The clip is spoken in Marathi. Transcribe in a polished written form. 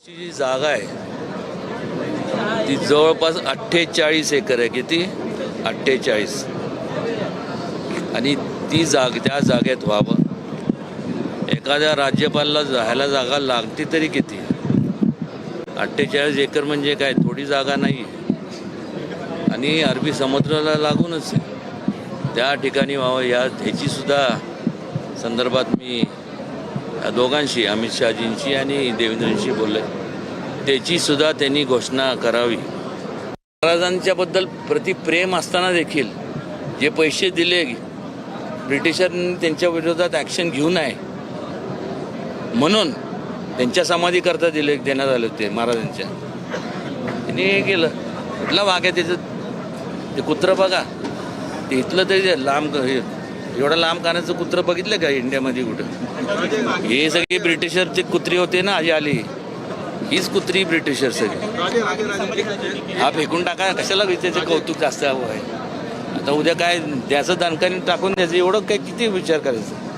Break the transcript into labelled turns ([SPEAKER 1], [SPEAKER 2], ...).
[SPEAKER 1] जी जागा आहे ती जवळपास 48 एकर आहे. किती? 48. आणि ती त्या जागेत व्हावं. एखाद्या राज्यपालाला जायला जागा लागते तरी किती? 48 एकर म्हणजे काय थोडी जागा नाही. आणि अरबी समुद्राला लागूनच त्या ठिकाणी व्हावं ह्याची सुद्धा संदर्भात मी या दोघांशी, अमित शहाजींशी आणि देवेंद्रजींशी बोलले. त्याची सुद्धा त्यांनी घोषणा करावी. महाराजांच्याबद्दल प्रतिप्रेम असताना देखील जे पैसे दिले ब्रिटिशांनी त्यांच्या विरोधात ॲक्शन घेऊ नये म्हणून त्यांच्या समाधीकरता देण्यात आले होते महाराजांच्या. त्यांनी हे केलं. कुठला भाग आहे त्याचं? ते कुत्रं बघा, ते इथलं तरी लांब, एवढं लांब कानाचं कुत्रं बघितलं का इंडियामध्ये कुठं? हे सगळे ब्रिटिशरचे कुत्री होते ना, आली हीच कुत्री ब्रिटिशर सगळी. हा फेकून टाका, कशाला त्याचं कौतुक जास्त हवं आहे. आता उद्या काय त्याचं दणकाने टाकून द्यायचं, एवढं काय किती विचार करायचं?